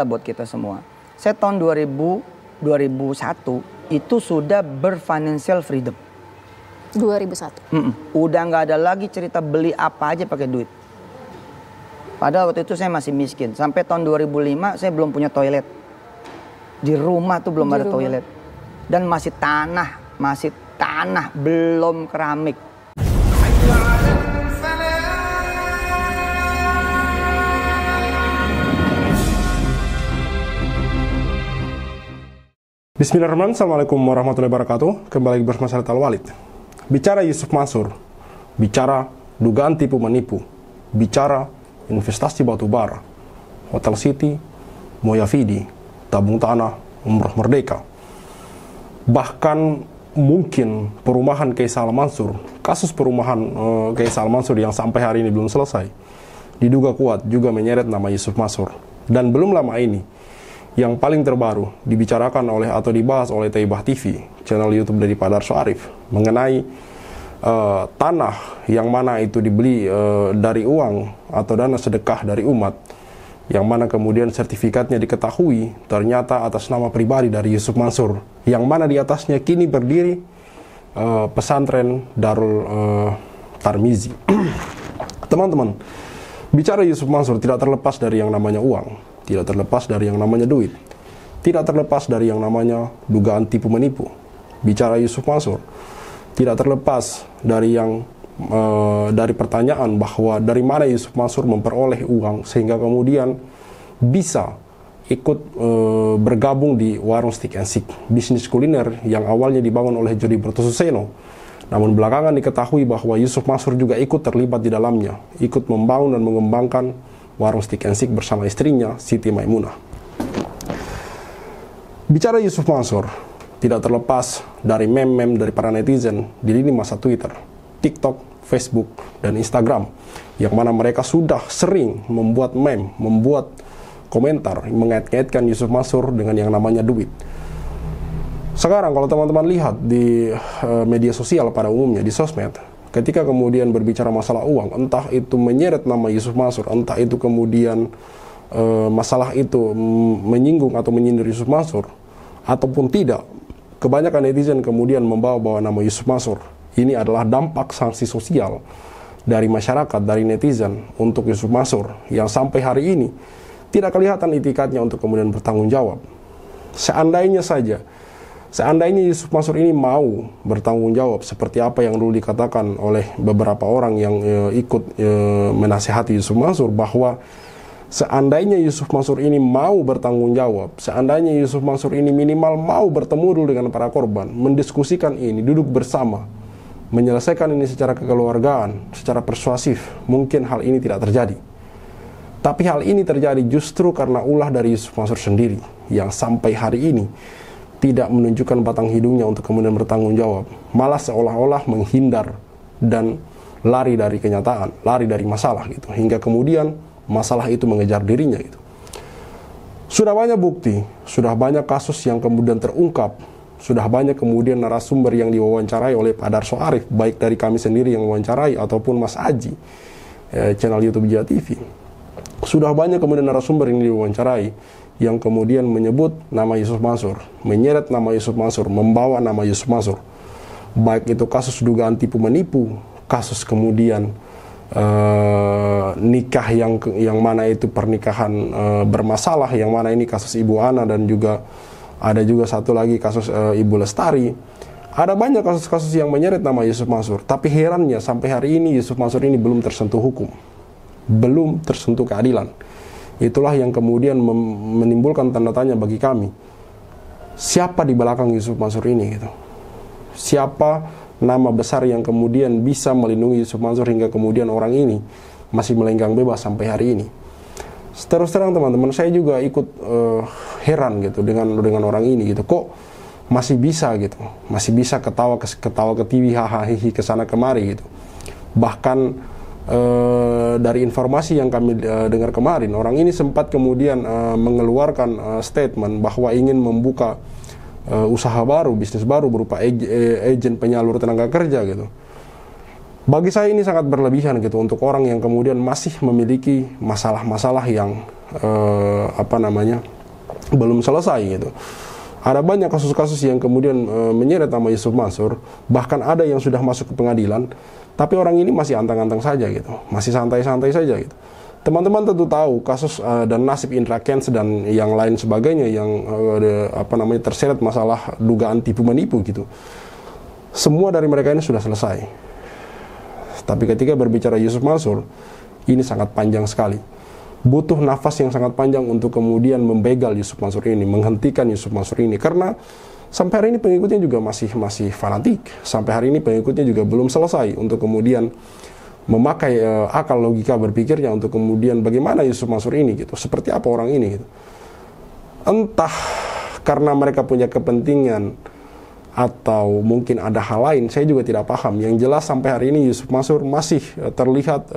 buat kita semua. Saya tahun 2001 itu sudah berfinancial freedom. 2001? Udah nggak ada lagi cerita beli apa aja pakai duit. Padahal waktu itu saya masih miskin. Sampai tahun 2005 saya belum punya toilet. Di rumah tuh belum ada toilet. Dan masih tanah, belum keramik. Bismillahirrahmanirrahim. Assalamualaikum warahmatullahi wabarakatuh. Kembali bersama saya Al-Walid. Bicara Yusuf Mansur, bicara dugaan tipu menipu, bicara investasi batu bara, Hotel City, Moyavidi, tabung tanah, Umroh Merdeka. Bahkan mungkin perumahan Kiai Salam Mansur, kasus perumahan Kiai Salam Mansur yang sampai hari ini belum selesai, diduga kuat juga menyeret nama Yusuf Mansur. Dan belum lama ini, yang paling terbaru dibicarakan oleh atau dibahas oleh Taibah TV, channel YouTube dari Pak Darso Arif, mengenai tanah yang mana itu dibeli dari uang atau dana sedekah dari umat, yang mana kemudian sertifikatnya diketahui ternyata atas nama pribadi dari Yusuf Mansur, yang mana di atasnya kini berdiri pesantren Darul Tarmizi. Teman-teman, bicara Yusuf Mansur tidak terlepas dari yang namanya uang, tidak terlepas dari yang namanya duit, tidak terlepas dari yang namanya dugaan tipu menipu. Bicara Yusuf Mansur tidak terlepas dari dari pertanyaan bahwa dari mana Yusuf Mansur memperoleh uang sehingga kemudian bisa ikut bergabung di warung Stick and Seek, bisnis kuliner yang awalnya dibangun oleh Jody Bertosuseno. Namun belakangan diketahui bahwa Yusuf Mansur juga ikut terlibat di dalamnya, ikut membangun dan mengembangkan warung Stick and Seek bersama istrinya Siti Maimunah. Bicara Yusuf Mansur tidak terlepas dari meme-meme dari para netizen di lini masa Twitter, TikTok, Facebook, dan Instagram, yang mana mereka sudah sering membuat meme, membuat komentar mengait-ngaitkan Yusuf Mansur dengan yang namanya duit. Sekarang kalau teman-teman lihat di media sosial pada umumnya, di sosmed, ketika kemudian berbicara masalah uang, entah itu menyeret nama Yusuf Mansur, entah itu kemudian masalah itu menyinggung atau menyindir Yusuf Mansur, ataupun tidak, kebanyakan netizen kemudian membawa nama Yusuf Mansur. Ini adalah dampak sanksi sosial dari masyarakat, dari netizen untuk Yusuf Mansur, yang sampai hari ini tidak kelihatan itikadnya untuk kemudian bertanggung jawab. Seandainya Yusuf Mansur ini mau bertanggung jawab seperti apa yang dulu dikatakan oleh beberapa orang yang ikut menasihati Yusuf Mansur, bahwa seandainya Yusuf Mansur ini mau bertanggung jawab, seandainya Yusuf Mansur ini minimal mau bertemu dulu dengan para korban, mendiskusikan ini, duduk bersama, menyelesaikan ini secara kekeluargaan, secara persuasif, mungkin hal ini tidak terjadi. Tapi hal ini terjadi justru karena ulah dari Yusuf Mansur sendiri, yang sampai hari ini tidak menunjukkan batang hidungnya untuk kemudian bertanggung jawab, malah seolah-olah menghindar dan lari dari kenyataan, lari dari masalah gitu, hingga kemudian masalah itu mengejar dirinya gitu. Sudah banyak bukti, sudah banyak kasus yang kemudian terungkap, sudah banyak kemudian narasumber yang diwawancarai oleh Pak Darso Arif, baik dari kami sendiri yang mewawancarai ataupun Mas Aji, channel YouTube Jia TV. Sudah banyak kemudian narasumber yang diwawancarai yang kemudian menyebut nama Yusuf Mansur, menyeret nama Yusuf Mansur, membawa nama Yusuf Mansur. Baik itu kasus dugaan tipu menipu, kasus kemudian nikah yang mana itu pernikahan bermasalah, yang mana ini kasus Ibu Ana, dan juga ada juga satu lagi kasus Ibu Lestari. Ada banyak kasus-kasus yang menyeret nama Yusuf Mansur, tapi herannya sampai hari ini Yusuf Mansur ini belum tersentuh hukum, belum tersentuh keadilan. Itulah yang kemudian menimbulkan tanda tanya bagi kami. Siapa di belakang Yusuf Mansur ini gitu? Siapa nama besar yang kemudian bisa melindungi Yusuf Mansur hingga kemudian orang ini masih melenggang bebas sampai hari ini? Terus terang teman-teman, saya juga ikut heran gitu dengan orang ini gitu. Kok masih bisa gitu? Masih bisa ketawa ke TV, hahaha kesana kemari gitu. Bahkan dari informasi yang kami dengar kemarin, orang ini sempat kemudian mengeluarkan statement bahwa ingin membuka usaha baru, bisnis baru berupa agen penyalur tenaga kerja gitu. Bagi saya ini sangat berlebihan gitu untuk orang yang kemudian masih memiliki masalah-masalah yang belum selesai gitu. Ada banyak kasus-kasus yang kemudian menyeret nama Yusuf Mansur, bahkan ada yang sudah masuk ke pengadilan, tapi orang ini masih antang-antang saja gitu, masih santai-santai saja gitu. Teman-teman tentu tahu kasus dan nasib Indra Kents dan yang lain sebagainya yang terseret masalah dugaan tipu menipu gitu. Semua dari mereka ini sudah selesai. Tapi ketika berbicara Yusuf Mansur, ini sangat panjang sekali. Butuh nafas yang sangat panjang untuk kemudian membegal Yusuf Mansur ini, menghentikan Yusuf Mansur ini, karena sampai hari ini pengikutnya juga masih fanatik. Sampai hari ini pengikutnya juga belum selesai untuk kemudian memakai akal logika berpikirnya untuk kemudian bagaimana Yusuf Mansur ini gitu, seperti apa orang ini gitu. Entah karena mereka punya kepentingan atau mungkin ada hal lain, saya juga tidak paham. Yang jelas sampai hari ini Yusuf Mansur masih terlihat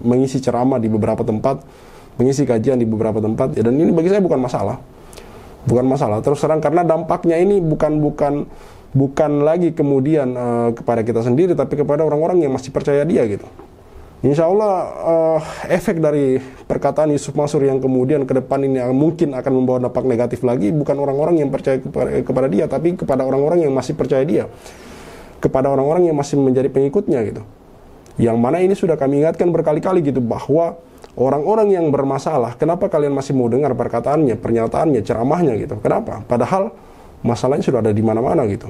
mengisi ceramah di beberapa tempat, mengisi kajian di beberapa tempat, dan ini bagi saya bukan masalah. Bukan masalah, terus terang, karena dampaknya ini bukan lagi kemudian kepada kita sendiri, tapi kepada orang-orang yang masih percaya dia gitu. Insya Allah efek dari perkataan Yusuf Mansur yang kemudian ke depan ini mungkin akan membawa dampak negatif lagi, bukan orang-orang yang percaya kepada dia, tapi kepada orang-orang yang masih percaya dia, kepada orang-orang yang masih menjadi pengikutnya gitu. Yang mana ini sudah kami ingatkan berkali-kali gitu, bahwa orang-orang yang bermasalah, kenapa kalian masih mau dengar perkataannya, pernyataannya, ceramahnya gitu? Kenapa? Padahal masalahnya sudah ada di mana-mana gitu.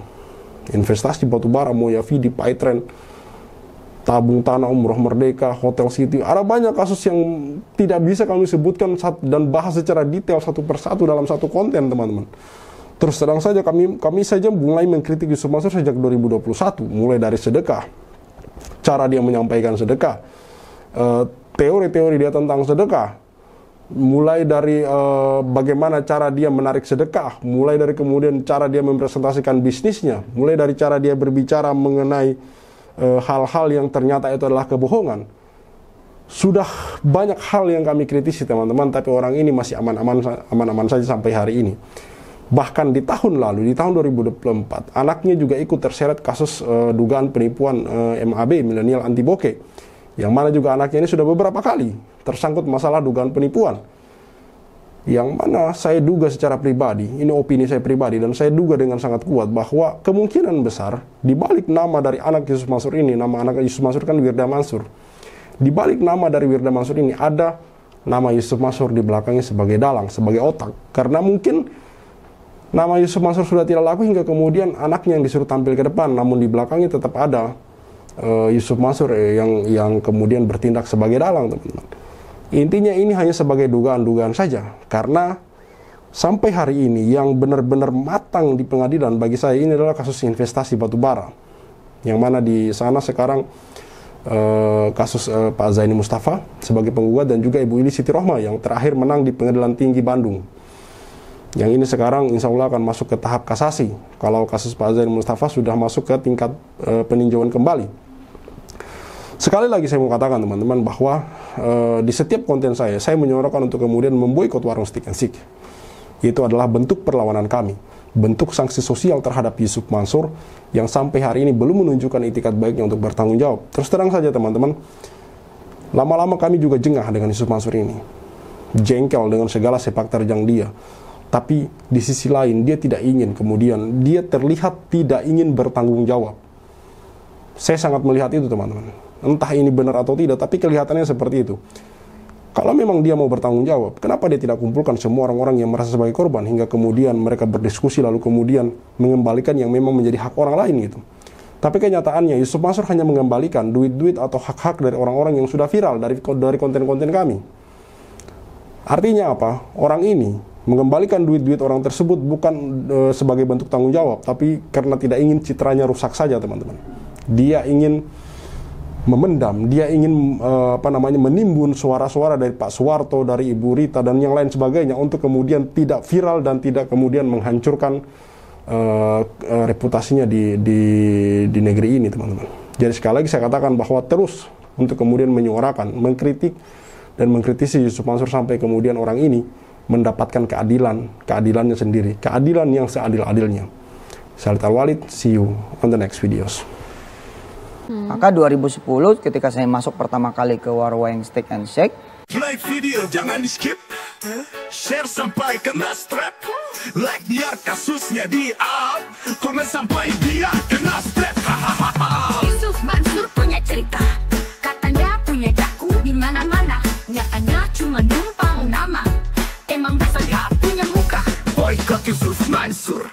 Investasi batubara, Moyavidi, Paitren, tabung tanah, umroh merdeka, hotel city, ada banyak kasus yang tidak bisa kami sebutkan dan bahas secara detail satu persatu dalam satu konten, teman-teman. Terus terang saja kami saja mulai mengkritik Yusuf Mansur sejak 2021, mulai dari sedekah, cara dia menyampaikan sedekah, teori-teori dia tentang sedekah, mulai dari bagaimana cara dia menarik sedekah, mulai dari kemudian cara dia mempresentasikan bisnisnya, mulai dari cara dia berbicara mengenai hal-hal yang ternyata itu adalah kebohongan. Sudah banyak hal yang kami kritisi, teman-teman, tapi orang ini masih aman-aman saja sampai hari ini. Bahkan di tahun lalu, di tahun 2024, anaknya juga ikut terseret kasus dugaan penipuan MAB, milenial anti bokeh, yang mana juga anaknya ini sudah beberapa kali tersangkut masalah dugaan penipuan. Yang mana saya duga secara pribadi, ini opini saya pribadi, dan saya duga dengan sangat kuat bahwa kemungkinan besar di balik nama dari anak Yusuf Mansur ini, nama anak Yusuf Mansur kan Wirda Mansur, di balik nama dari Wirda Mansur ini ada nama Yusuf Mansur di belakangnya sebagai dalang, sebagai otak. Karena mungkin nama Yusuf Mansur sudah tidak laku hingga kemudian anaknya yang disuruh tampil ke depan, namun di belakangnya tetap ada Yusuf Mansur yang kemudian bertindak sebagai dalang, teman-teman. Intinya ini hanya sebagai dugaan-dugaan saja, karena sampai hari ini yang benar-benar matang di pengadilan bagi saya ini adalah kasus investasi batubara, yang mana di sana sekarang kasus Pak Zaini Mustafa sebagai penggugat dan juga Ibu Ili Siti Rohma yang terakhir menang di Pengadilan Tinggi Bandung. Yang ini sekarang insya Allah akan masuk ke tahap kasasi, kalau kasus Pak Zaini Mustafa sudah masuk ke tingkat peninjauan kembali. Sekali lagi saya mau katakan, teman-teman, bahwa di setiap konten saya menyuarakan untuk kemudian memboikot warung Stick and Stick. Itu adalah bentuk perlawanan kami, bentuk sanksi sosial terhadap Yusuf Mansur yang sampai hari ini belum menunjukkan itikat baiknya untuk bertanggung jawab. Terus terang saja, teman-teman, lama-lama kami juga jengah dengan Yusuf Mansur ini, jengkel dengan segala sepak terjang dia. Tapi di sisi lain dia tidak ingin kemudian, dia terlihat tidak ingin bertanggung jawab. Saya sangat melihat itu, teman-teman. Entah ini benar atau tidak, tapi kelihatannya seperti itu. Kalau memang dia mau bertanggung jawab, kenapa dia tidak kumpulkan semua orang-orang yang merasa sebagai korban hingga kemudian mereka berdiskusi lalu kemudian mengembalikan yang memang menjadi hak orang lain gitu. Tapi kenyataannya Yusuf Mansur hanya mengembalikan duit-duit atau hak-hak dari orang-orang yang sudah viral dari konten-konten kami. Artinya apa? Orang ini mengembalikan duit-duit orang tersebut bukan sebagai bentuk tanggung jawab, tapi karena tidak ingin citranya rusak saja, teman-teman. Dia ingin memendam, dia ingin menimbun suara-suara dari Pak Suwarto, dari Ibu Rita dan yang lain sebagainya untuk kemudian tidak viral dan tidak kemudian menghancurkan reputasinya di negeri ini, teman-teman. Jadi sekali lagi saya katakan bahwa terus untuk kemudian menyuarakan, mengkritik dan mengkritisi Yusuf Mansur sampai kemudian orang ini mendapatkan keadilannya sendiri, keadilan yang seadil-adilnya. Saya Khalid Al-Walid, see you on the next videos. Maka 2010 ketika saya masuk pertama kali ke warung Stick and Shake, like video jangan di skip. Share sampai kena strap, like biar kasusnya di up, komen sampai dia kena strap. Yusuf Mansur punya cerita, katanya punya jaku di mana-mana, nyatanya cuma numpang nama, emang dasar gak punya muka. Boykot Yusuf Mansur,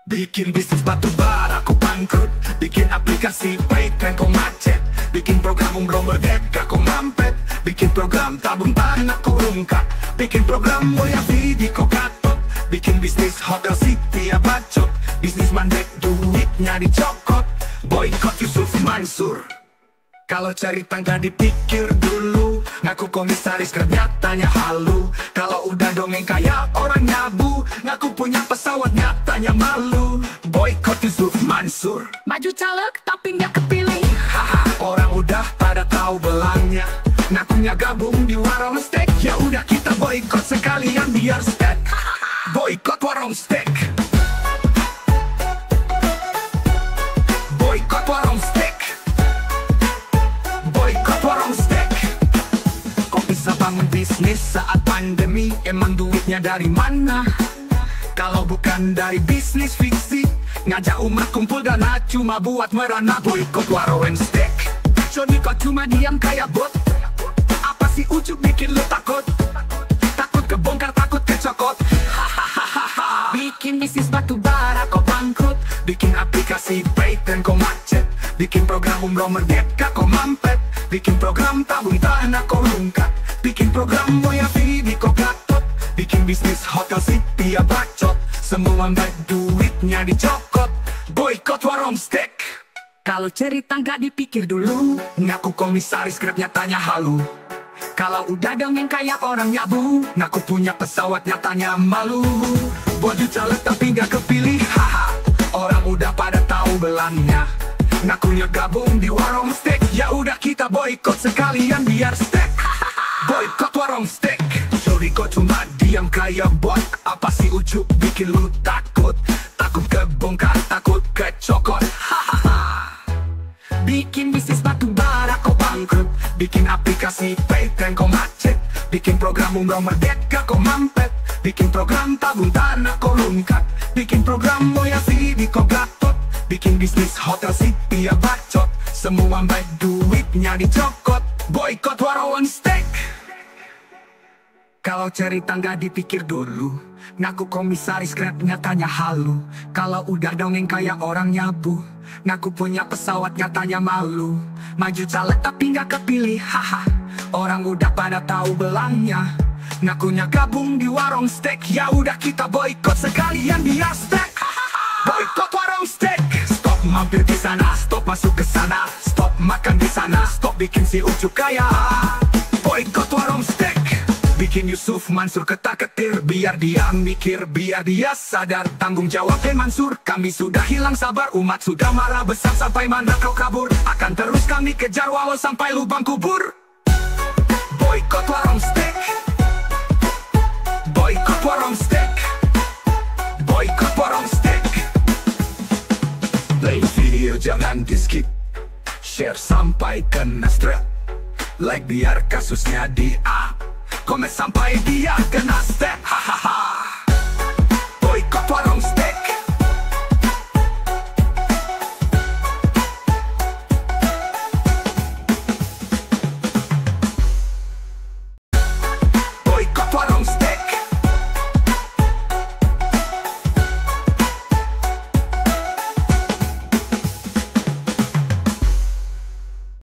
bikin bisnis batu bara kau bangkrut, bikin aplikasi Paytran kau macet, bikin program umroh merdeka kau mampet, bikin program tabung tanah kau rungkat, bikin program Moya Vidi kau katot, bikin bisnis hotel city ya bacot, bisnis mandek duitnya dicokot. Boykot Yusuf Mansur. Kalau cari tangga dipikir dulu, ngaku komisaris nyatanya halu. Kalau udah dongeng kayak orang nyabu, ngaku punya pesawat nyatanya malu. Boykot Yusuf Mansur. Maju caleg tapi nggak kepilih. Haha, orang udah pada tahu belangnya, ngakunya gabung di warung steak. Ya udah kita boykot sekalian biar steak. Boykot warung steak. Boykot warung steak. Boykot warung steak. Kok bisa bangun bisnis saat pandemi? Emang duitnya dari mana? Kalau bukan dari bisnis fiksi, ngajak umat kumpul dana cuma buat merana. Boykot warung steak. Joni kok cuma diam kayak bot? Apa sih ujuk bikin lu takut? Takut kebongkar, takut kecokot. Bikin bisnis batu bara kau bangkrut, Bikin aplikasi Paytran kau macet, bikin program umroh merdeka kau mampet, bikin program tabung tanah kau rungkat, bikin program Moya Vidi kau gatot, bikin bisnis hotel city ya bacot, semua baik duitnya dicokot. Boykot warung steak. kalau cerita nggak dipikir dulu, Ngaku komisaris grab nyatanya halu. kalau udah dongeng kayak orang nyabu, Ngaku punya pesawat nyatanya malu. Baju caleg tapi gak kepilih, haha. Orang udah pada tahu belangnya, ngakunya gabung di warung steak. Ya udah kita boykot sekalian biar steak. Boykot warung steak. Sorry kok cuma diam kayak bot. Apa sih ujuk bikin lu takut? Takut kebongkar, takut kecokot. bikin bisnis batu bara kau bangkrut, Bikin aplikasi Paytran kau macet, bikin program umroh merdeka kau mampet, bikin program tabung tanah kau rungkat, bikin program Moya Vidi kau gatot, bikin bisnis hotel city ya bacot, semua baik duitnya dicokot. Boykot warung steak. Kalau cerita nggak dipikir dulu, ngaku komisaris grab nyatanya halu. Kalau udah dongeng kayak orang nyabu, ngaku punya pesawat nyatanya malu. Maju caleg tapi nggak kepilih, haha. Orang udah pada tahu belangnya, ngakunya gabung di warung steak. Ya udah kita boykot sekalian biar steak. Boykot warung steak. Stop mampir di sana, stop masuk ke sana, stop makan di sana, stop bikin si ujuk kaya. Boykot warung steak. Bikin Yusuf Mansur ketar-ketir, biar dia mikir, biar dia sadar tanggung jawab. Mansur, kami sudah hilang sabar, umat sudah marah besar. Sampai mana kau kabur? Akan terus kami kejar walau sampai lubang kubur. Boykot warung steak. Boykot warung steak. Boykot warung steak. Play video jangan di skip, share sampai kena strap, like biar kasusnya di up, komen sampai dia kena step. Hahaha.